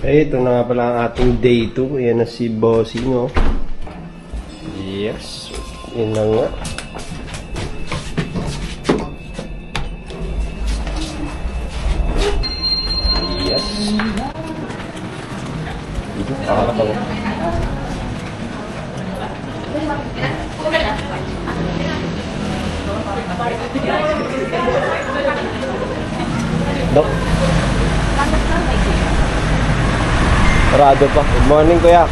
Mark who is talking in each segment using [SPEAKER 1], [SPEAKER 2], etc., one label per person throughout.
[SPEAKER 1] Eh, ito na nga pala ang ating day 2. Ayan na si Bossing, oh. Yes. Yun na nga. Yes. Dito, kakatawa. Dok. Sarado pa. Good morning, kuya.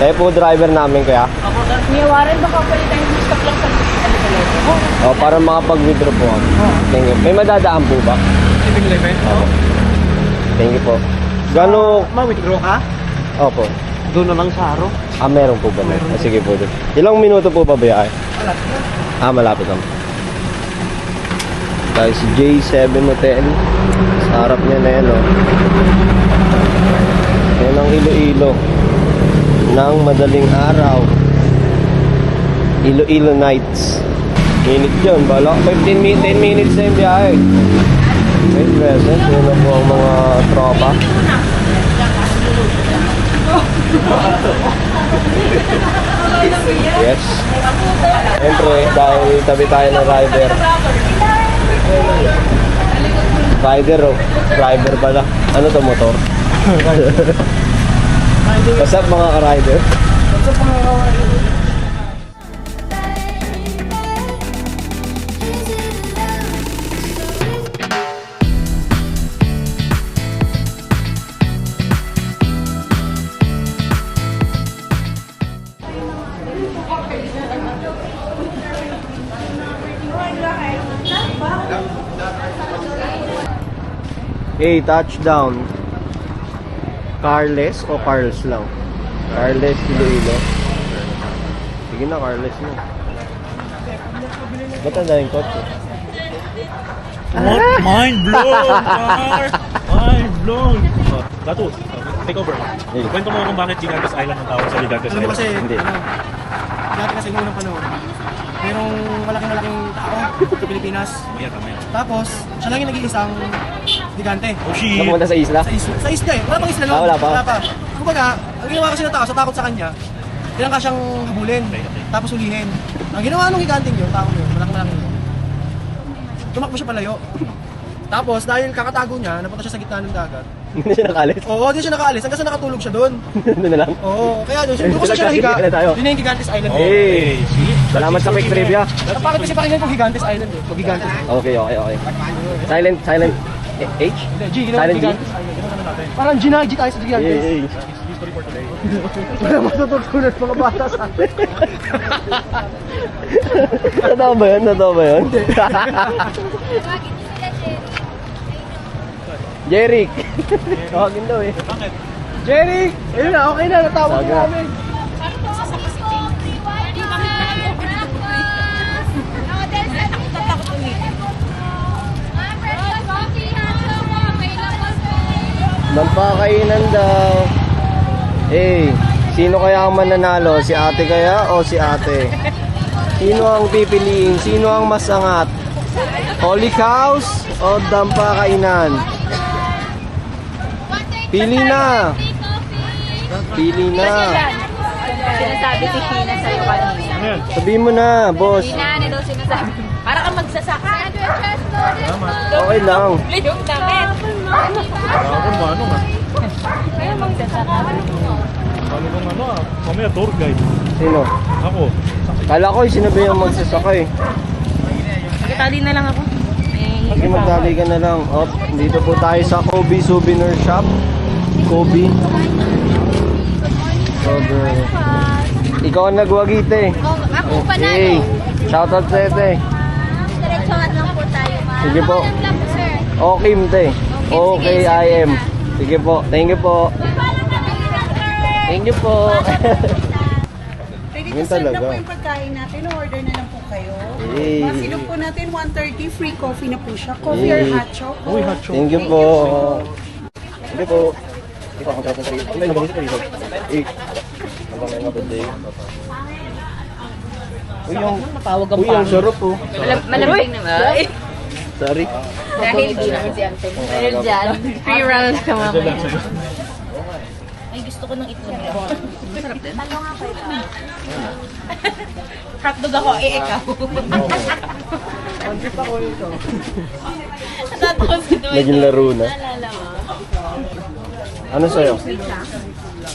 [SPEAKER 1] Kayo po driver namin, kuya.
[SPEAKER 2] Kuya Warren, baka pwede tayong stop lang sa
[SPEAKER 1] O, para makapag-withdraw po ako. Thank you. May madadaan po ba?
[SPEAKER 3] 7-Eleven?
[SPEAKER 1] Opo. Thank you po. Gano?
[SPEAKER 3] Ma-withdraw ka?
[SPEAKER 1] Opo.
[SPEAKER 3] Doon na lang sa araw.
[SPEAKER 1] Meron po ba? Sige po. Ilang minuto po ba biyahe? Malapit lang. Tayo si J7 Hotel. Sa harap niya na yan, oh. Yan ang Iloilo. Nang madaling araw. Iloilo Nights. Minute yun. Bala, 10 minutes na yung biyahe. May present. Yun na po ang mga tropa. Yes. Siyempre, dahil tabi tayo ng rider. Rider, oh. Driver pala. Ano to, motor? What's up, mga ka-rider? Okay, touchdown. Carles o Carls lang? Carles, Iloilo. Sige na, Carles na. Ba't ang daming kotse?
[SPEAKER 3] What? Mind blown, Mar! Mind blown! Gato, take over.
[SPEAKER 1] Hey.
[SPEAKER 3] Kwento mo kung bakit Gigantes Island ang tawag sa Gigantes
[SPEAKER 4] Alam mo
[SPEAKER 3] Island.
[SPEAKER 4] kasi,
[SPEAKER 1] Hindi.
[SPEAKER 4] dati kasi noong panahon, merong malaking tao sa Pilipinas.
[SPEAKER 3] Mamaya.
[SPEAKER 4] Tapos, siya lang yung nag-iisang gigante.
[SPEAKER 3] Oh shit!
[SPEAKER 1] Napunta sa isla?
[SPEAKER 4] Sa isla eh. Wala pang isla noon.
[SPEAKER 1] Wala pa.
[SPEAKER 4] Kumbaga, ang ginawa kasi ng tao, sa takot sa kanya, tinangka siyang habulin.
[SPEAKER 3] Okay.
[SPEAKER 4] Tapos hulihin. Ang ginawa nung giganting yun, tao yun, malaki yun. Tumakbo siya palayo. Tapos, dahil kakatago niya, napunta siya sa gitna ng dagat.
[SPEAKER 1] Hindi siya nakalis?
[SPEAKER 4] Oo, di siya nakaalis. Hanggang sa nakatulog siya doon.
[SPEAKER 1] Doon na lang?
[SPEAKER 4] Oo, kaya doon siya siya nahiga.
[SPEAKER 1] Kaya tayo.
[SPEAKER 4] Yun na yung Gigantes Island.
[SPEAKER 1] Hey! Salamat sa quick trivia.
[SPEAKER 4] Ang pangit kasi pakinggan kung Gigantes Island eh. Kung Gigantes.
[SPEAKER 1] Okay. Silent H?
[SPEAKER 4] G, ginawa
[SPEAKER 1] Silent G?
[SPEAKER 4] Gigantes Island. Parang G tayo sa Gigantes.
[SPEAKER 1] Yay!
[SPEAKER 3] History for today.
[SPEAKER 4] Wala matututunan mga bata sa atin.
[SPEAKER 1] Totoo ba yun? Hindi. Jeric! Tawagin daw eh.
[SPEAKER 3] Bakit?
[SPEAKER 4] Jerry! Ayun na, okay na. Natawag
[SPEAKER 1] Saga.
[SPEAKER 4] na namin.
[SPEAKER 1] Magpakainan daw. Sino kaya ang mananalo? Si ate kaya o si ate? Sino ang pipiliin? Sino ang mas angat? Holy cows o dampakainan? Pili na! Pili na!
[SPEAKER 2] Sinasabi si Hina sa'yo kanina.
[SPEAKER 3] Ano yan?
[SPEAKER 1] Sabihin mo na, boss.
[SPEAKER 2] Hina, ano daw sinasabi? Para kang magsasaka.
[SPEAKER 1] Okay lang.
[SPEAKER 2] Yung damit.
[SPEAKER 3] Parang ano nga?
[SPEAKER 2] Kaya magsasaka.
[SPEAKER 3] Ano bang ano ah? Mamaya tour guide.
[SPEAKER 1] Sino?
[SPEAKER 3] Ako.
[SPEAKER 1] Kala ko sinabi yung magsasakay.
[SPEAKER 2] Nagkatali na lang ako.
[SPEAKER 1] Sige, magdali ka na lang. Dito po tayo sa Kobe Souvenir Shop. Kobe. Ikaw ang nagwagite.
[SPEAKER 2] Ako
[SPEAKER 1] Okay. Shoutout sa ete.
[SPEAKER 2] Diretsohan lang po tayo, ma'am.
[SPEAKER 1] Sige po.
[SPEAKER 2] Lang po, sir.
[SPEAKER 1] Okim te. Okay, I am. Sige po. Thank you po. Thank you po.
[SPEAKER 5] Ready
[SPEAKER 1] Yun
[SPEAKER 5] to serve na
[SPEAKER 1] talaga.
[SPEAKER 5] po yung pagkain natin. Order na lang po kayo.
[SPEAKER 1] Hey.
[SPEAKER 5] Masilog po natin 130 free coffee na po siya. Coffee or hot chocolate.
[SPEAKER 3] Uy, hot chocolate.
[SPEAKER 1] Thank you po. Sige po. Ito ang sarap ng sarili. Ano yung magaling sa sarili? Hanggang ngayon birthday. Uy, yung sarap po.
[SPEAKER 2] Malamig naman.
[SPEAKER 1] Sorry.
[SPEAKER 2] Dahil di naman si Anton. Dahil dyan, free round ka mamaya. gusto ko ng itlog. Masarap din. Hotdog ako, ikaw.
[SPEAKER 4] Pansit ako ito.
[SPEAKER 2] Natatakot si Dwayne.
[SPEAKER 1] Naging laro na.
[SPEAKER 2] Naalala mo.
[SPEAKER 1] Ano sa'yo?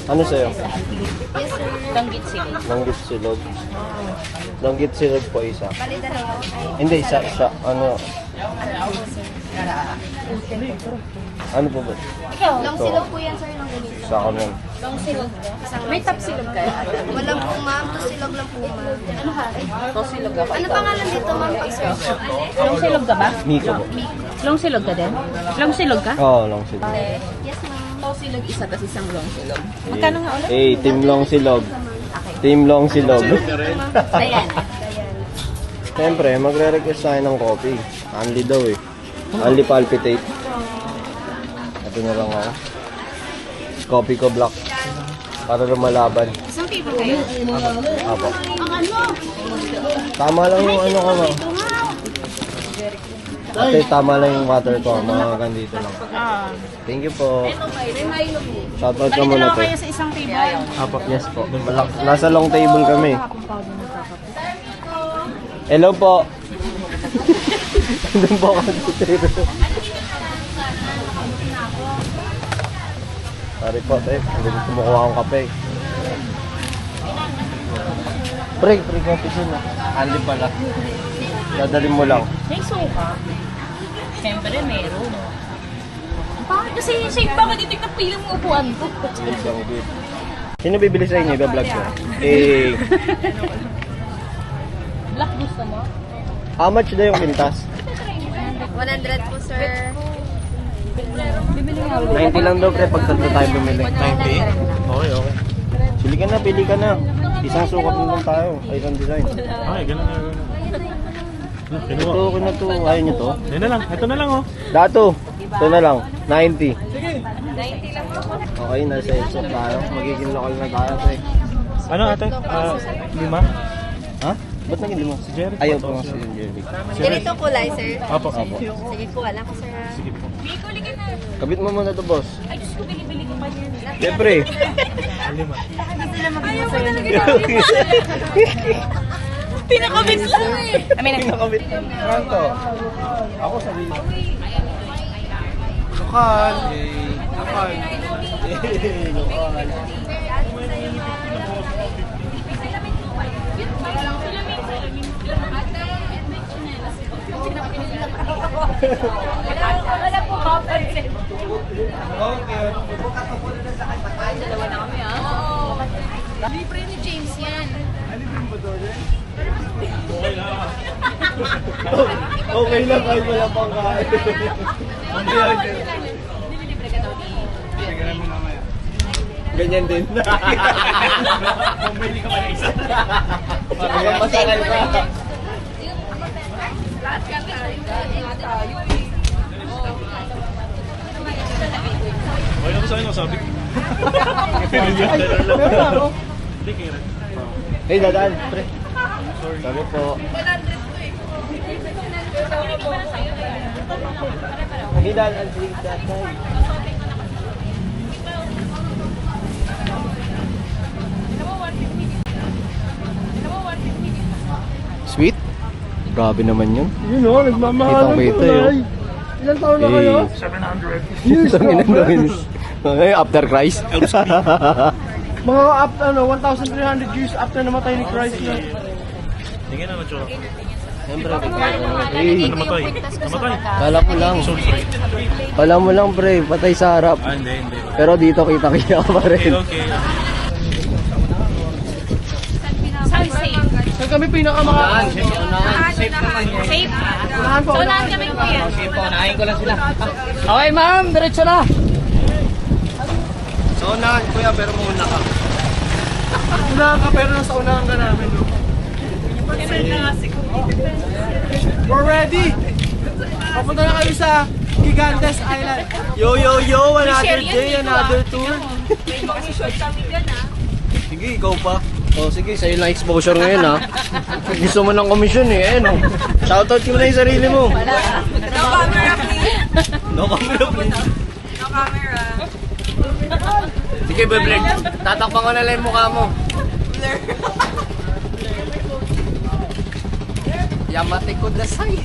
[SPEAKER 1] Ano sa'yo?
[SPEAKER 2] Langgit sila.
[SPEAKER 1] Langgit silog. Langgit silog po isa. Hindi, isa. Ano? Ano po ba?
[SPEAKER 2] Ikaw,
[SPEAKER 6] Long silog po yan, sir, ng ganito.
[SPEAKER 1] Sa kanan.
[SPEAKER 2] long silog mo. May top silog ka?
[SPEAKER 6] Walang po, ma'am. To silog lang po, ma'am.
[SPEAKER 2] Ano ka? Long silog ako.
[SPEAKER 6] Ano pangalan dito, ma'am, pag-search?
[SPEAKER 2] Long silog ka ba?
[SPEAKER 1] Miko po.
[SPEAKER 2] Long silog ka din? Long silog ka?
[SPEAKER 1] Oo, long silog.
[SPEAKER 6] Yes, ma'am.
[SPEAKER 2] Long silog isa, tapos isang long silog. Magkano nga ulit?
[SPEAKER 1] Team long silog. Team long silog.
[SPEAKER 2] Ayan.
[SPEAKER 1] Siyempre, magre-request tayo ng coffee. Only daw eh. Only palpitate. Ito na lang ako. Coffee ko black. Para lumalaban.
[SPEAKER 6] Isang paper kayo?
[SPEAKER 1] Apo.
[SPEAKER 6] Ang ano?
[SPEAKER 1] Tama lang yung ano ko ma. Ate, tama lang yung water ko. Mga ganito lang. Thank you po. Shoutout ka muna to.
[SPEAKER 2] Sa isang table.
[SPEAKER 1] Apo, yes po. Nasa long table kami. Hello po. Doon po ako dito. Sorry po, te. Hindi ko kumukuha akong kape. Pre, kape siya. Andi pala. Dadalhin mo lang.
[SPEAKER 2] May suka. Siyempre, meron. Bakit kasi safe ba? Dito yung napilang mo upuan ko.
[SPEAKER 1] Sino bibili sa inyo? Iba-vlog ko. Eh,
[SPEAKER 2] Black gusto mo?
[SPEAKER 1] how much na yung pintas?
[SPEAKER 6] 100 po, sir.
[SPEAKER 1] 90 lang daw, pre, pag tatlo tayo bumili.
[SPEAKER 3] 90? Okay, okay.
[SPEAKER 1] Pili ka na. Isang sukat na lang tayo. Ay, isang design.
[SPEAKER 3] Okay, ganun na. Kinuha.
[SPEAKER 1] Ito, na to. Ayaw nyo to?
[SPEAKER 3] Yan na lang. Ito na lang, oh.
[SPEAKER 1] Dato. Ito na lang. 90. Okay, nasa ESO tayo. Magiging local na tayo, pre.
[SPEAKER 3] Ano, ate? 5?
[SPEAKER 1] Ha? Ba't naging lima?
[SPEAKER 3] Si Jerry.
[SPEAKER 1] Ayaw po si Jerry.
[SPEAKER 6] Ganito kulay, sir.
[SPEAKER 3] Apo.
[SPEAKER 1] Apo.
[SPEAKER 6] Sige, kuha lang ko, sir.
[SPEAKER 3] Sige po.
[SPEAKER 1] Kabit mo muna to, boss.
[SPEAKER 2] Ay, Diyos ko, binibili ko pa yan.
[SPEAKER 1] Siyempre.
[SPEAKER 3] 5.
[SPEAKER 2] Pinakabit lang eh. I mean,
[SPEAKER 1] Nakabit. Kanto. Ako sabi mo.
[SPEAKER 4] Lokal. Lokal.
[SPEAKER 1] Lokal.
[SPEAKER 2] wala po mapansin. Dalawa na kami, ah. Oo. Libre ni James yan.
[SPEAKER 1] Okay lang kahit wala pang kain.
[SPEAKER 2] Libre ka daw ni
[SPEAKER 1] Ganyan din. Bumili ka pa ng isa. Masakal ka.
[SPEAKER 2] lahat ka tayo eh.
[SPEAKER 3] Okay lang sa akin, sabi ko.
[SPEAKER 1] Meron ako.
[SPEAKER 3] Hindi, kaya.
[SPEAKER 1] Hey, dadaan. Pre. Sabi po.
[SPEAKER 2] 100 po eh.
[SPEAKER 1] Hindi dadaan. Sige, dadaan. Sweet? Grabe naman yun.
[SPEAKER 4] Yun o, nagmamahalan
[SPEAKER 1] Kitang-kita,
[SPEAKER 4] ko na.
[SPEAKER 1] eh.
[SPEAKER 4] Ilan taon na kayo?
[SPEAKER 3] 700.
[SPEAKER 1] Ay, after Christ.
[SPEAKER 4] Mga 1,300 years after namatay ni Christ na.
[SPEAKER 3] Tingnan na, Chora.
[SPEAKER 1] Siyempre,
[SPEAKER 3] Ano namatay? Namatay.
[SPEAKER 1] kala ko lang.
[SPEAKER 3] Sorry.
[SPEAKER 1] Kala mo lang, pre. Patay sa harap.
[SPEAKER 3] Hindi.
[SPEAKER 1] Pero dito kita-kita pa rin.
[SPEAKER 3] Okay.
[SPEAKER 2] Saan safe?
[SPEAKER 4] Saan kami pinakamakaan?
[SPEAKER 2] Safe?
[SPEAKER 4] Unahan po,
[SPEAKER 2] So,
[SPEAKER 4] unahan.
[SPEAKER 2] lahat kami kuya.
[SPEAKER 4] Okay, ma'am. Diretso na.
[SPEAKER 1] So, unahan, kuya, pero muna ka.
[SPEAKER 4] Unahan ka, pero nasa unahan ka namin. No? We're ready. Papunta na kayo sa Gigantes Island.
[SPEAKER 1] Yo, another
[SPEAKER 2] Share yan
[SPEAKER 1] day,
[SPEAKER 2] dito,
[SPEAKER 1] another
[SPEAKER 2] ah.
[SPEAKER 1] tour.
[SPEAKER 2] May mag-short kami dyan ah.
[SPEAKER 1] Sige, ikaw pa. Oh, sige, sa'yo lang exposure ngayon, ha. Gusto mo ng komisyon, eh. Ano? Shoutout mo na yung sarili mo.
[SPEAKER 2] No camera please.
[SPEAKER 1] No camera, please.
[SPEAKER 2] No camera.
[SPEAKER 1] Sige, Beblek. Tatakpan ko na lang yung mukha mo. Yamate ko dasay.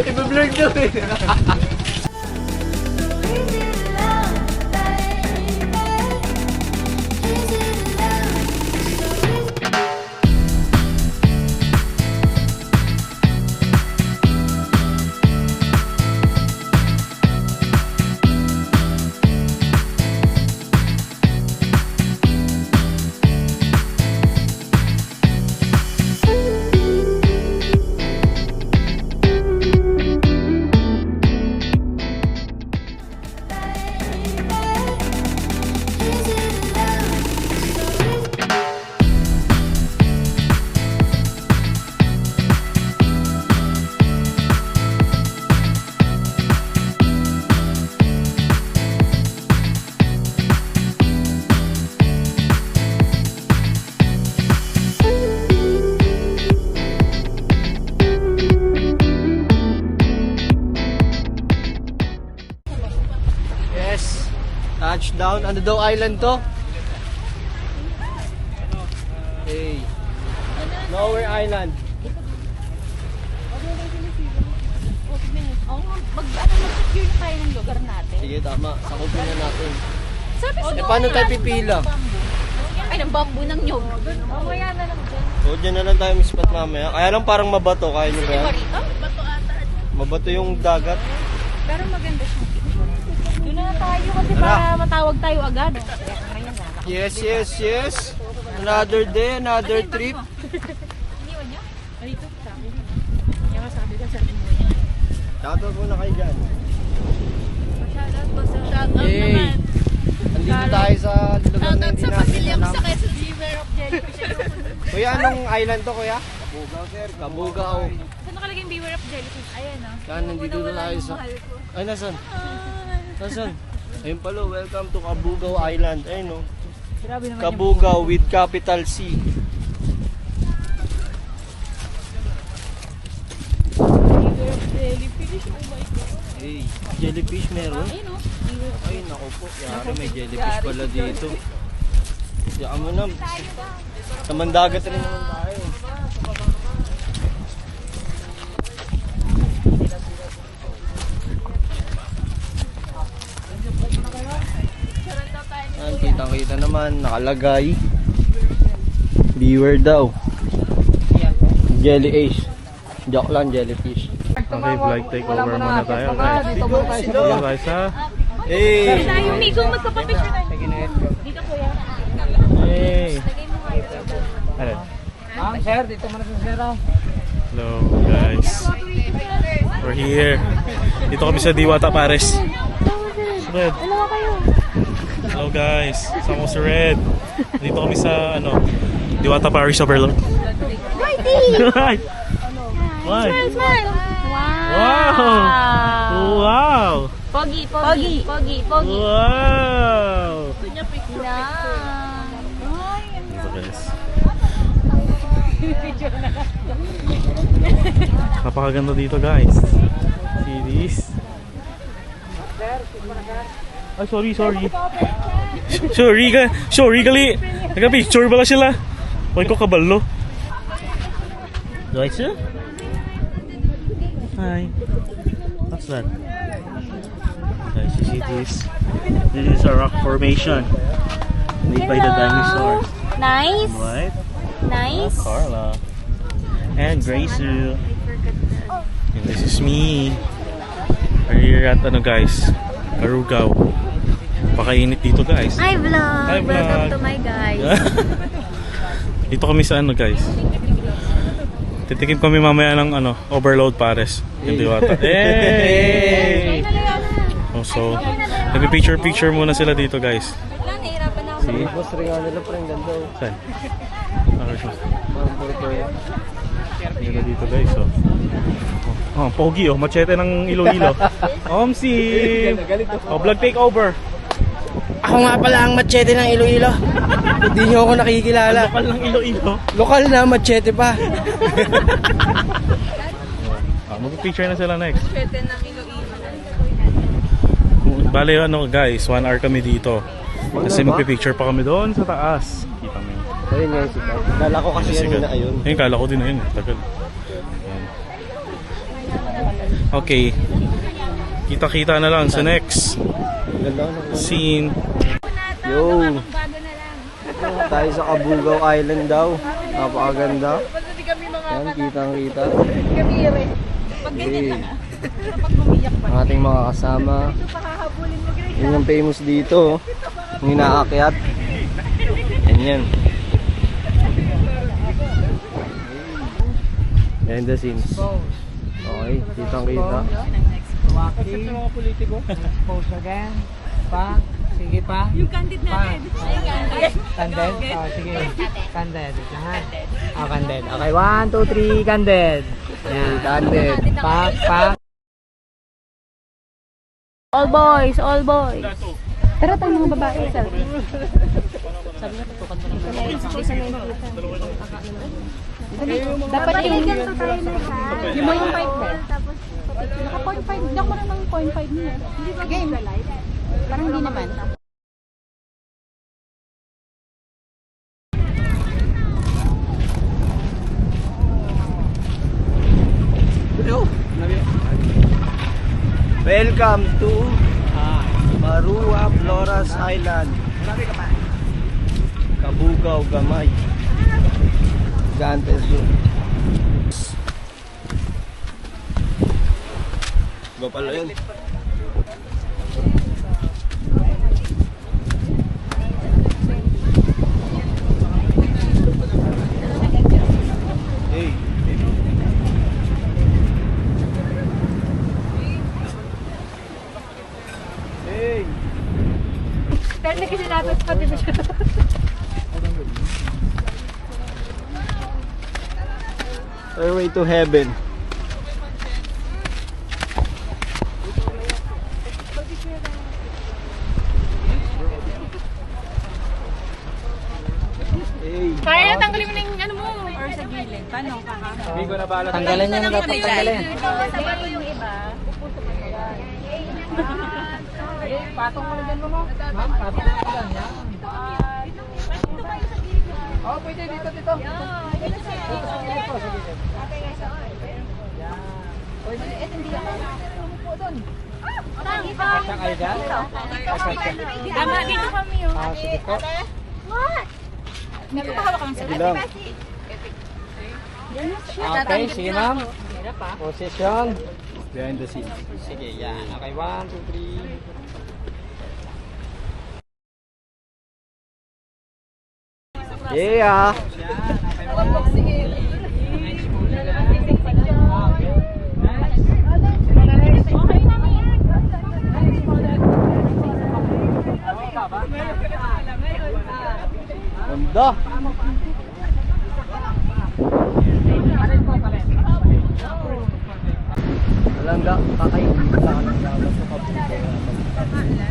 [SPEAKER 1] Ibe-blur daw eh. Yes. Touchdown. Ano daw island to? Hey. Nowhere Island.
[SPEAKER 2] Mag-secure na tayo ng lugar natin.
[SPEAKER 1] Sige, tama. Sakupin na natin.
[SPEAKER 2] Sabi
[SPEAKER 1] Eh, paano tayo pipila?
[SPEAKER 2] Ay, ng bamboo ng nyog. Mamaya na lang dyan.
[SPEAKER 1] So, dyan na lang tayo spot mamaya. Kaya lang parang mabato. Kaya nyo ba yan?
[SPEAKER 2] Marito? Bato ata.
[SPEAKER 1] Mabato yung dagat.
[SPEAKER 2] Pero maganda siya. Doon na tayo kasi para matawag tayo agad.
[SPEAKER 1] Yes, yes, yes. Another day, another trip.
[SPEAKER 2] Iniwan niya? Marito, sabi. Kaya masabi ko sa atin mo yan.
[SPEAKER 1] Shoutout muna kayo dyan.
[SPEAKER 2] Shoutout po sa shoutout
[SPEAKER 1] Yay!
[SPEAKER 2] naman.
[SPEAKER 1] Andito tayo sa lugar na hindi natin alam.
[SPEAKER 2] Quezon River of Jellyfish.
[SPEAKER 1] Kuya, anong island to, kuya? Kabugao, sir. Kabugao.
[SPEAKER 2] Saan nakalagay yung Beware of Jellyfish? Ayan, no?
[SPEAKER 1] Saan nandito na tayo sa... Ay, nasan? Nasan? Ayun pala, welcome to Kabugao Island. Ayun, no? Kabugao with capital C.
[SPEAKER 2] Beware of Jellyfish. Oh my God.
[SPEAKER 1] Hey, jellyfish meron?
[SPEAKER 2] Ayun, no?
[SPEAKER 1] Ay, naku po. Yari, may jellyfish pala dito. Diyan mo na. Sa mandagat rin naman tayo. Ayan, kitang-kita naman. Nakalagay. Beware daw. Jelly Ace. Joke lang, jellyfish.
[SPEAKER 3] Okay, vlog takeover muna tayo. Okay. Dito tayo sa...
[SPEAKER 1] Hey!
[SPEAKER 2] Tayo, Migo, magpapapicture tayo. Dito, kuya.
[SPEAKER 3] Hey! Ano?
[SPEAKER 4] Sir, dito muna sa sir.
[SPEAKER 3] Hello guys. We're here. Dito kami sa Diwata Pares. Red. Hello guys. Sama ko si Red. Dito kami sa Diwata Paris Overload. Why? Why?
[SPEAKER 2] Smile!
[SPEAKER 3] Wow! Wow!
[SPEAKER 2] Pogi, pogi, pogi, pogi.
[SPEAKER 3] Wow!
[SPEAKER 2] Yan.
[SPEAKER 3] Dito guys. Napakaganda dito guys. See this? Ay, sorry. Sorry gali. Nagka-picture pala sila. Wala ko kabalo. Guys, hi. What's that? Guys, you see this? This is a rock formation made by the dinosaurs.
[SPEAKER 2] Nice.
[SPEAKER 3] Right?
[SPEAKER 2] Nice.
[SPEAKER 3] Carla. And Gracie. And this is me. We're here at guys, Carugao. Pakainit dito guys.
[SPEAKER 2] Hi vlog.
[SPEAKER 3] Hi, vlog.
[SPEAKER 2] Welcome to my guys.
[SPEAKER 3] Dito kami sa guys. Titikim kami mamaya ng Overload Pares. Yung Diwata. Hey! Oh, so, nagpi-picture muna sila dito guys. See?
[SPEAKER 1] Boss, rin nga nila pa rin ganda.
[SPEAKER 3] Saan?
[SPEAKER 1] Parang puro-puro.
[SPEAKER 3] Ganda dito guys, oh. Oh, pogi oh, machete ng Iloilo. Omsi! Oh, vlog takeover.
[SPEAKER 4] Ako nga pala ang machete ng Iloilo. Hindi nyo ako nakikilala.
[SPEAKER 3] Lokal ng Iloilo.
[SPEAKER 4] Lokal na machete pa.
[SPEAKER 3] Mag-picture na sila next.
[SPEAKER 2] Pwede ng Iloilo.
[SPEAKER 3] Bale, ano guys, 1 hour kami dito. Kasi magpipicture pa kami doon sa taas. Kita mo yun.
[SPEAKER 1] Ayun nga yung sikat. Dala ko kasi yan na ayun.
[SPEAKER 3] Ayun, kala ko din na yun. Tagal. Ayan. Okay. Kita-kita na lang sa next
[SPEAKER 1] Ganda ko na.
[SPEAKER 3] scene.
[SPEAKER 1] Yo! Tayo sa Cabugao Island daw. Napakaganda. Yan, kitang-kita. Hey. Ang ating mga kasama. Yun yung famous dito. Yung inaakyat. Yan. Yan the scenes. Okay, kitang-kita.
[SPEAKER 7] Walking. Sa mga politiko. Pose again. Pa. Sige pa.
[SPEAKER 2] Yung candid natin.
[SPEAKER 7] Candid. Oh, sige. Candid. Lahat. Oh, candid. Okay, 1, 2, 3, candid. Yan.
[SPEAKER 1] Candid.
[SPEAKER 7] Pa. Pa.
[SPEAKER 2] All boys, all boys.
[SPEAKER 5] Tara tayo mga babae. Selfie. Dapat yung... Yung mo yung 5 bed. Naka 0.5. Hindi ako lang ng 0.5 niya. Game. Parang hindi naman.
[SPEAKER 1] Welcome to Marua Flores Island. Cabugao Gamay. Gante Zoo. Iba pala yun. Hey. Hey.
[SPEAKER 5] Pero na kasi dapat pati ba siya?
[SPEAKER 1] Stairway to Heaven. Hey.
[SPEAKER 2] Kaya tanggalin mo na yung ano mo. Or sa gilid. Paano?
[SPEAKER 7] Tanggalin niya na dapat. Tanggalin.
[SPEAKER 6] Sabato yung iba.
[SPEAKER 7] Patong mo na dyan mo. Ma'am, patong mo na dyan. Yan. Oh, pwede dito, dito. Dito sa gilid po, sa gilid. Yan. Pwede, hindi ako umupo doon. Kasya kayo dyan?
[SPEAKER 2] Tama, dito kami yun.
[SPEAKER 7] Ah, sige po.
[SPEAKER 2] Dito pa hawak ang
[SPEAKER 1] Sige lang.
[SPEAKER 7] Okay, sige ma'am. Position.
[SPEAKER 1] Behind the scenes.
[SPEAKER 7] Sige, yan. Okay, 1, 2, 3.
[SPEAKER 1] Yeah. Ganda. Alangga, kakainin sa alangga sa Cabugao.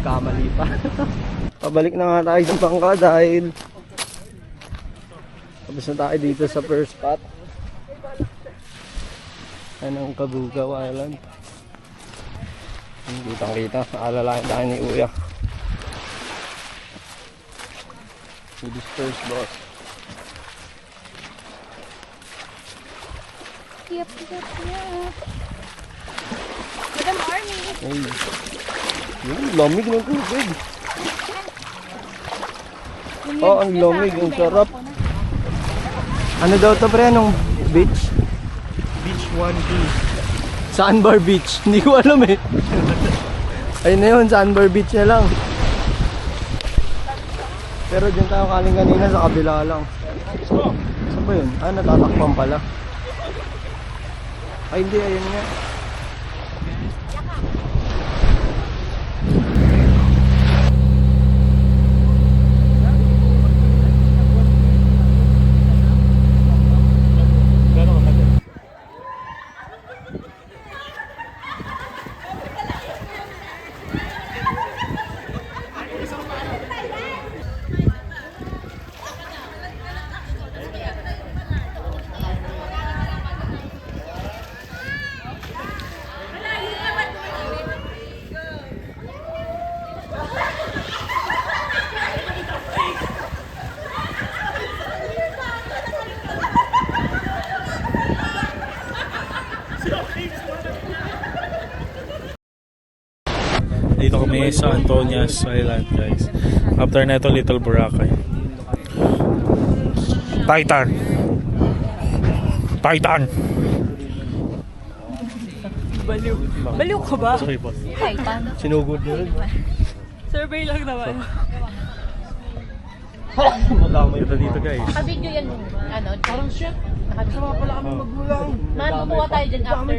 [SPEAKER 1] Kamali pa. Pabalik na nga tayo sa bangka dahil tapos na tayo dito sa first spot. Ayan ang Cabugao Island. Kitang kita, aalalayan tayo ni Uya. With his first boss.
[SPEAKER 5] Yep. Madam Army.
[SPEAKER 1] Hey. Yung lamig ng tubig. Oh, ang lamig, ang sarap. Ano daw to pre? Anong beach?
[SPEAKER 3] Beach 1B.
[SPEAKER 1] Sandbar Beach. Hindi ko alam eh. Ayun na yun, Sandbar Beach na lang. Pero dyan tayo kaling kanina sa kabila lang. Saan ba yun? Ah, natatakpan pala. Ay hindi, ayun nga.
[SPEAKER 3] tayo sa Antonias Island, guys. After neto, Little Boracay. Titan! Titan!
[SPEAKER 2] Baliw ka ba?
[SPEAKER 3] Sorry po.
[SPEAKER 2] Titan.
[SPEAKER 1] Sinugod yun.
[SPEAKER 2] Survey lang naman.
[SPEAKER 1] Madamay.
[SPEAKER 3] Ito dito, guys.
[SPEAKER 2] Naka-video yan, ano?
[SPEAKER 4] Parang shit. Sama pala kami magulang.
[SPEAKER 2] Man, kukuha tayo dyan after.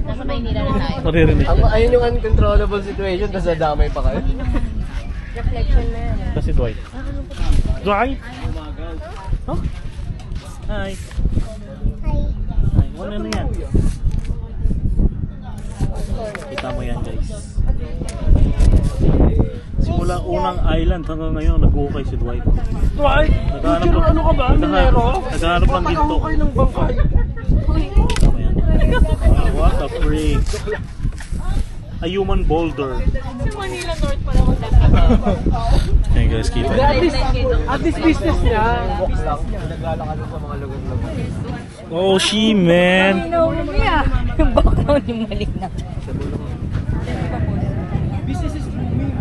[SPEAKER 2] Nasa Maynila na tayo.
[SPEAKER 3] Maririnig.
[SPEAKER 1] Ayun yung uncontrollable situation, tapos nadamay pa kayo.
[SPEAKER 2] Reflection na yan.
[SPEAKER 3] Ito si Dwight. Dwight? Huh? Hi. Hi. Ano na yan? Kita mo yan, guys. Simula unang island hanggang ngayon, nag-ukay si Dwight.
[SPEAKER 4] Dwight! Teacher, ano ka ba? Minero?
[SPEAKER 3] Naghahanap ng ginto.
[SPEAKER 4] Tatakaw kayo ng bangkay.
[SPEAKER 3] What a freak. A human boulder.
[SPEAKER 2] Sa Manila North pala ako.
[SPEAKER 3] Hey guys, kita niyo.
[SPEAKER 4] At least business niya.
[SPEAKER 1] Naglalakad sa mga lugar-lugar.
[SPEAKER 3] Oh, she, man.
[SPEAKER 2] Yung background yung mali na.
[SPEAKER 4] Business is booming.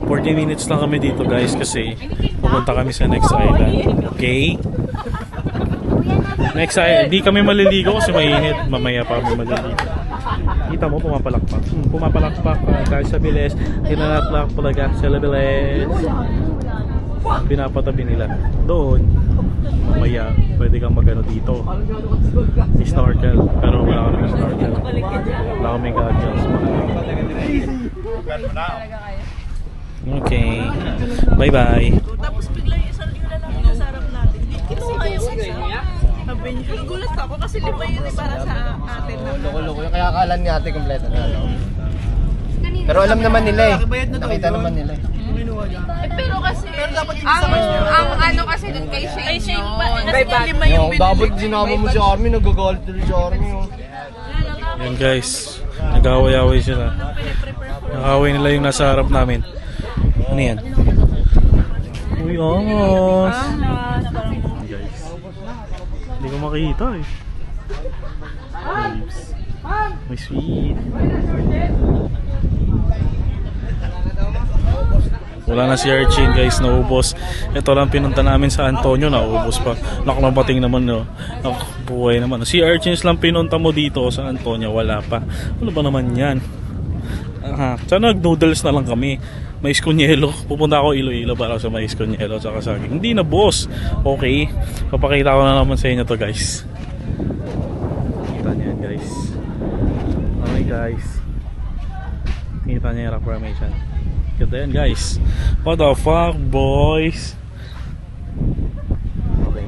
[SPEAKER 3] 40 minutes lang kami dito, guys, kasi pupunta kami sa next island. Okay? Next island. Hindi kami maliligo kasi mainit. Mamaya pa kami maliligo. Kita mo, pumapalakpak. Pumapalakpak. Guys, sa bilis. Kinalaklak talaga sa bilis. Pinapatabi nila. Doon. Mamaya, pwede kang magano dito. Snorkel. Pero wala kami snorkel. Wala kami goggles. Okay. Bye-bye.
[SPEAKER 2] Tapos bigla yung isang yung lalaki na sa harap natin. Kinuha yung isa. Sabi niya, gulat ako kasi lima yun para sa atin.
[SPEAKER 1] Loko-loko yung kaya akalan ni ate kompleto na. Pero alam naman nila eh. Nakita naman nila eh.
[SPEAKER 2] Pero kasi,
[SPEAKER 6] Ang ano kasi dun kay
[SPEAKER 2] ay
[SPEAKER 6] Shane
[SPEAKER 2] Shane
[SPEAKER 6] yun.
[SPEAKER 2] pa, lima yung
[SPEAKER 1] Yung dapat sinama mo si Army, nagagalit tuloy si Army.
[SPEAKER 3] Yan guys. Nag-away-away sila. Nag-away nila yung nasa harap namin. Ano yan? Uy, ongos! Guys. Hindi ko makikita eh. Waves. May sweet. Wala na si Archin guys, naubos. Ito lang pinunta namin sa Antonio, naubos pa. Nakamabating naman no. Buhay naman. Si Archins lang pinunta mo dito sa Antonio, wala pa. Ano ba naman yan? Sana nag-noodles na lang kami. Mais con yelo. Pupunta ako Iloilo para sa mais con yelo at saging. Hindi na boss. Okay. Papakita ko na naman sa inyo to guys. Kita niyo yan guys. Okay guys. Kita niyo yung rock formation. Kita yan guys. What the fuck boys? Okay.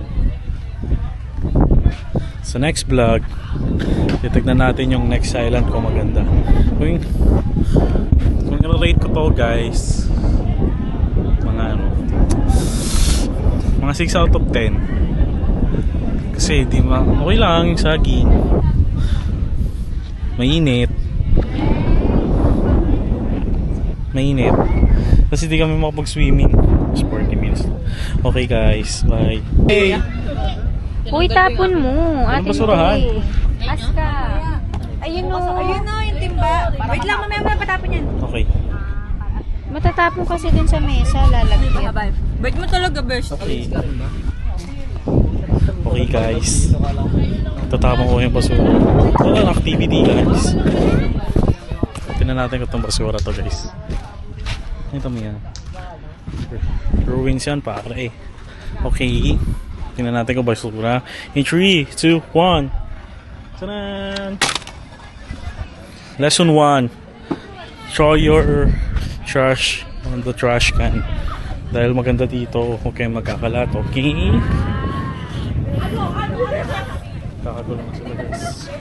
[SPEAKER 3] Sa next vlog, titignan natin yung next island kung maganda. Kung i-rate ko to guys, mga ano, mga 6 out of 10. Kasi di okay lang yung saging. Mainit. Kasi di kami makapag-swimming. 40 minutes. Okay guys, bye. Hey!
[SPEAKER 5] Uy, tapon mo.
[SPEAKER 3] Anong basurahan?
[SPEAKER 5] Aska. Ayun o.
[SPEAKER 6] Ayun o, yung timba. Wait lang, mamaya patapon yan.
[SPEAKER 3] Okay.
[SPEAKER 5] Matatapon kasi din sa mesa, lalagyan.
[SPEAKER 2] Bait mo talaga, best.
[SPEAKER 3] Okay. Okay guys. Tatapon ko yung basura. Ito lang activity guys. Tingnan natin kung itong basura to guys. Ito mo yan. Ruins yan para eh. Okay. Tingnan natin kung basura. In 3, 2, 1. Tanan! Lesson 1. Throw your trash on the trash can. Dahil maganda dito, huwag kayong magkakalat. Okay? Kakagulo na sila guys.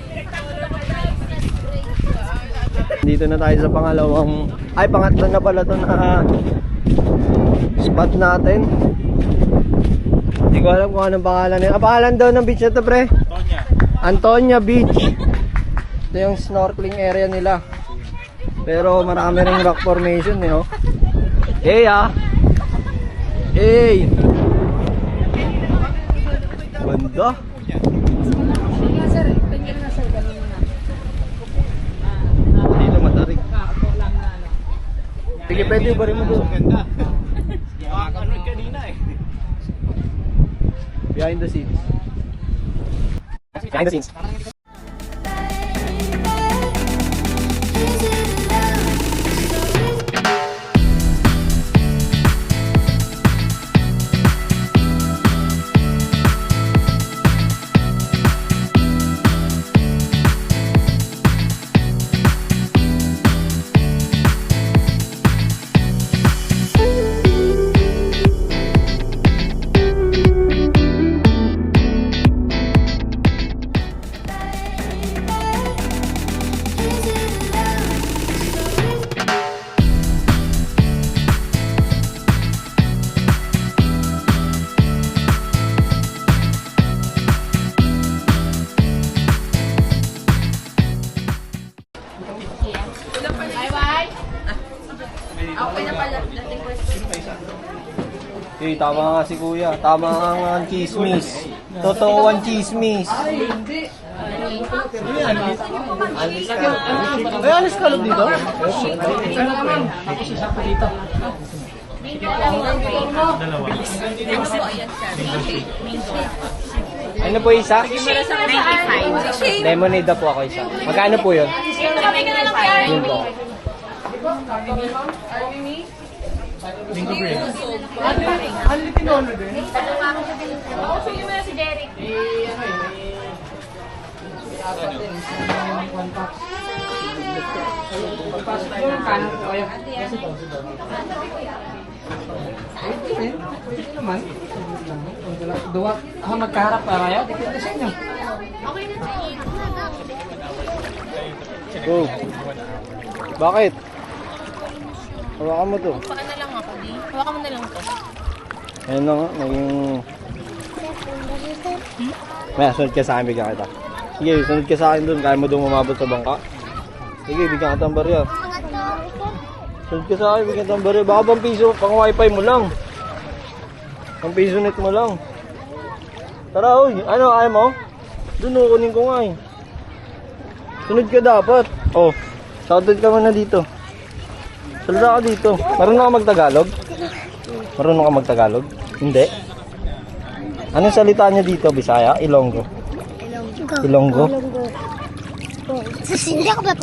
[SPEAKER 1] Dito na tayo sa pangatlo na pala to na spot natin. Hindi ko alam kung anong pangalan nila. Pangalan daw ng beach na to pre? Antonia Beach. Ito yung snorkeling area nila. Pero marami ring rock formation eh, oh. Hey ah. Hey. Ganda. Sige, pwede ba rin mo doon? Ganda. Behind the scenes. Behind the scenes. Okay, tama nga si kuya. Tama nga ang chismis. Totoo ang chismis.
[SPEAKER 4] Ay, alis ka lang dito?
[SPEAKER 1] Ano po isa?
[SPEAKER 6] 95.
[SPEAKER 1] Lemonade po ako isa. Magkano po yun? Yun po.
[SPEAKER 4] Anli tinono din.
[SPEAKER 5] Si Derek.
[SPEAKER 4] Dua, magkaharap pa kayo? Depende sa inyo.
[SPEAKER 1] Go. Bakit? Hawakan mo to.
[SPEAKER 6] Paano na lang ako, di? Hawakan mo na lang to.
[SPEAKER 1] Ayun na nga, naging... Maya, sunod ka sa akin, bigyan kita. Sige, sunod ka sa akin dun. Kaya mo dun umabot sa bangka. Sige, bigyan kita ng barya. Sunod ka sa akin, bigyan kita ng barya. Baka pang piso, pang wifi mo lang. Pang piso net mo lang. Tara, oy. Ano, ayaw mo? Dun, kunin ko nga eh. Sunod ka dapat. Oh, shoutout ka muna dito. Salita ka dito. Marunong ka magtagalog? Marunong ka magtagalog? Hindi. Anong salita niya dito? Bisaya? Ilonggo? Ilonggo?
[SPEAKER 5] Hindi ako ba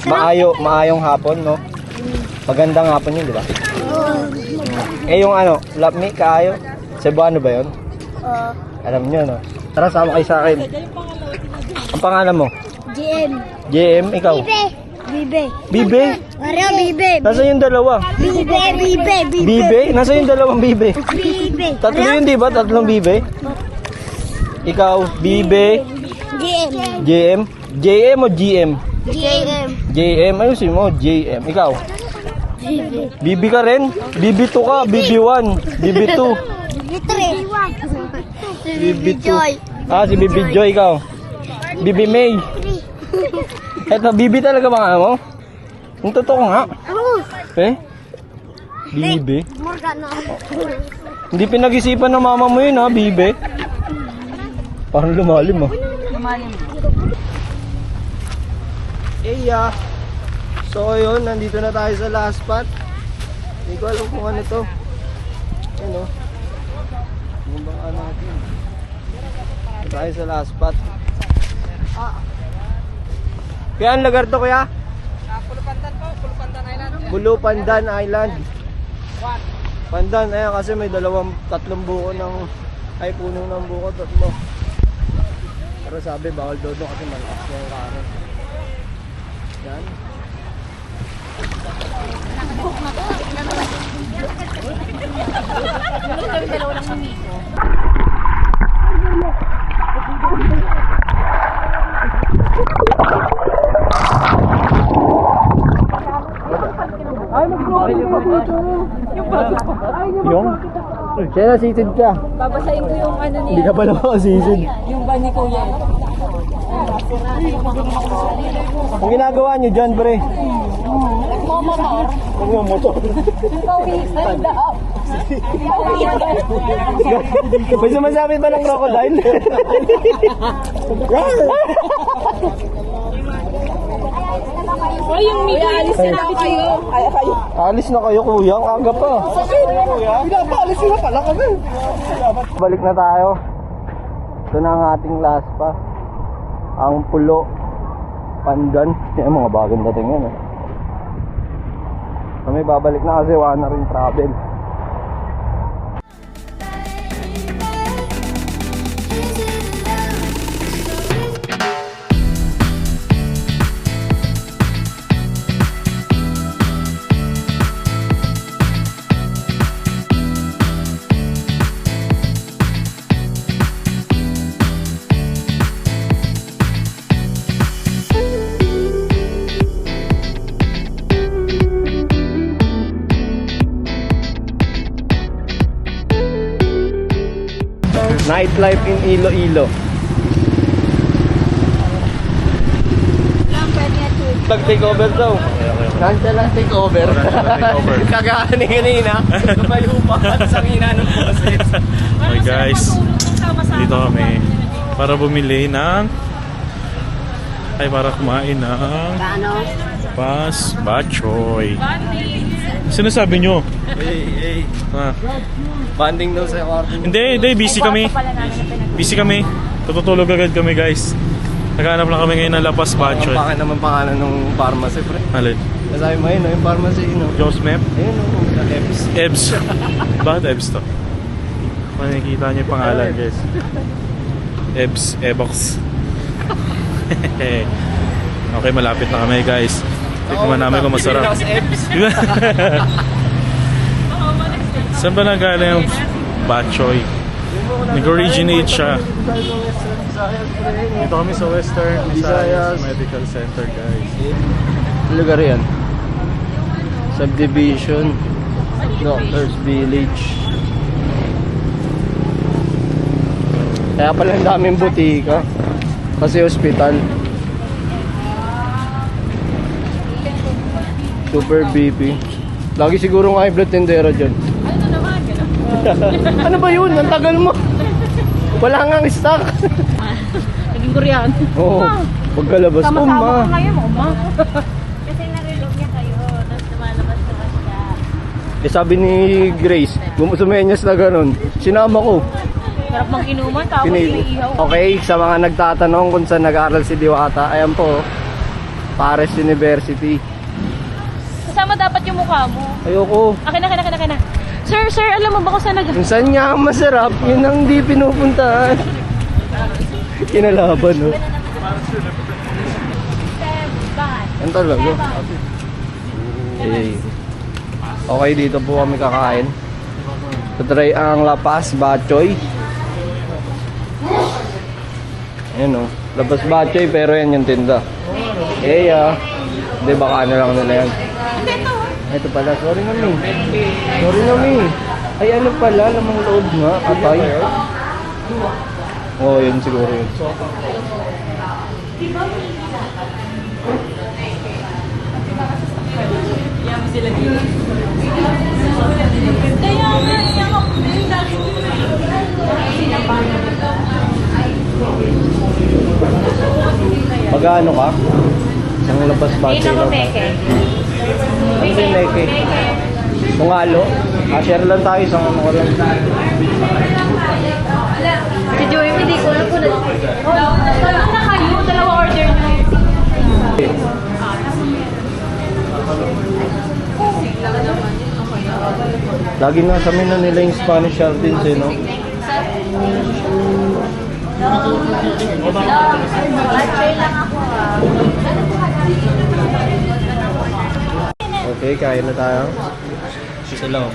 [SPEAKER 1] Maayo, maayong hapon, no? Magandang hapon yun, di ba? Eh, yung ano, love me, kaayo. Cebuano ba yun? Alam niyo, no? Tara, sama kayo sa akin. Ang pangalan mo?
[SPEAKER 5] GM.
[SPEAKER 1] JM, ikaw?
[SPEAKER 5] Bibe.
[SPEAKER 1] Bibe?
[SPEAKER 5] Mario Bibe.
[SPEAKER 1] Nasaan yung dalawa?
[SPEAKER 5] Bibe.
[SPEAKER 1] Bibe? Nasaan yung dalawang Bibe?
[SPEAKER 5] Bibe.
[SPEAKER 1] Tatlo yun, di ba? Tatlong Bibe? Ikaw, Bibe,
[SPEAKER 5] GM.
[SPEAKER 1] JM? JM o GM?
[SPEAKER 5] GM.
[SPEAKER 1] JM, ayusin mo, JM. Ikaw?
[SPEAKER 5] Bibe.
[SPEAKER 1] Bibi ka rin? Bibi 2 ka, Bibi 1, Bibi 2.
[SPEAKER 5] Bibe 3.
[SPEAKER 1] Ah, si Bibi Joy, ikaw? Bibi May. Eto, Bibi talaga mga mo? Ang totoo nga. Eh? Bibi? Hindi pinag-isipan ng mama mo yun ha, Bibi? Parang lumalim ah. So yun, nandito na tayo sa last spot. Hindi ko alam kung ano to. Ano? Yung bang ano natin? Dito tayo sa last spot. Kaya ang lugar to kuya?
[SPEAKER 4] Pulupandan po, Pulupandan Island.
[SPEAKER 1] Pulupandan Island. Pandan, ayan kasi may tatlong buko ng puno ng buko, tatlo. Pero sabi bawal daw doon kasi malakas na yung karon. Yan. Yung? Kaya nasisid ka.
[SPEAKER 6] Babasahin ko yung ano niya.
[SPEAKER 1] Hindi ka pala makasisid.
[SPEAKER 6] Yung ban ni Kuya.
[SPEAKER 1] Ang ginagawa niyo dyan, pre?
[SPEAKER 6] Nagmamotor.
[SPEAKER 1] Nagmamotor.
[SPEAKER 6] Pawisan daw.
[SPEAKER 1] May sumasabi ba ng crocodile?
[SPEAKER 7] O, yung Miko, alis na kayo.
[SPEAKER 1] Alis na kayo kuya, ang aga pa.
[SPEAKER 4] Pinapaalis na pala kami.
[SPEAKER 1] Balik na tayo. Ito na ang ating last pa. Ang Pulo Pandan. Yan mga bagong dating yan eh. Kami babalik na kasi wala na rin travel. Nightlife in Iloilo. Tag-takeover daw. Cancel ang takeover. Kagaan ni kanina. Tumayo pa sa hina ng boses.
[SPEAKER 3] Okay guys, dito kami para bumili ng para kumain ng Pas Bachoy. Sinasabi nyo?
[SPEAKER 1] Hey.
[SPEAKER 3] Ah.
[SPEAKER 1] Banding daw sa kwarto.
[SPEAKER 3] Hindi, busy kami. Busy kami. Tututulog agad kami guys. Naghanap lang kami ngayon ng Lapas Bachoy.
[SPEAKER 1] Bakit naman pangalan ng pharmacy, pre?
[SPEAKER 3] Alin?
[SPEAKER 1] Nasabi mo yun, no? Yung pharmacy, no?
[SPEAKER 3] Joe's Map?
[SPEAKER 1] Ayun, no? Eps.
[SPEAKER 3] Ebs. Bakit Ebs to? Makikita niyo yung pangalan guys. Ebs, Ebox. Okay, malapit na kami guys. Tignan namin kung masarap. Saan ba nagaling yung Bachoy? Nag-originate siya. Dito kami sa Western Visayas Medical Center guys.
[SPEAKER 1] Lugar yan. Subdivision. Doctors Village. Kaya pala ang daming butika. Kasi hospital. Super BP. Lagi siguro high blood tendera dyan. Ano ba yun? Ang tagal mo. Wala nga ang stock.
[SPEAKER 7] Naging Korean.
[SPEAKER 1] Oo. Pagkalabas ko, ma.
[SPEAKER 7] Ngayon, ma.
[SPEAKER 5] Kasi narilog niya kayo, tapos lumalabas-labas siya.
[SPEAKER 1] Eh sabi ni Grace, sumumenyas na ganun. Sinama ko.
[SPEAKER 7] Sarap mang inuman, tapos
[SPEAKER 1] Pinili.
[SPEAKER 7] iihaw.
[SPEAKER 1] Okay, sa mga nagtatanong kung saan nag-aaral si Diwata, ayan po, Pares University.
[SPEAKER 7] Kasama dapat yung mukha mo.
[SPEAKER 1] Ayoko.
[SPEAKER 7] Akin na. Sir, alam mo ba kung saan
[SPEAKER 1] Kung saan niya ang masarap, yun ang di pinupuntahan. Kinalaban, no? Yan talaga. Eh. Okay, dito po kami kakain. Tatry ang Lapas Bachoy. Ayan, no? Lapas Bachoy, pero yan yung tinda. Hindi, baka ano lang nila yan. Ito pala, sorry nami. Ay ano pala, lamang loob nga, atay. Oo, yun siguro yun. Pag-ano ka? Isang Lapas Bachoy lang. Ano ba yung leke? Tungalo? Share lang tayo, isang ano ko lang.
[SPEAKER 7] Si Joey, hindi ko alam kung Tanong na kayo, dalawa order nyo.
[SPEAKER 1] Lagi nasa menu nila yung Spanish sardines, eh, no? Okay, kain na tayo. Isa lang.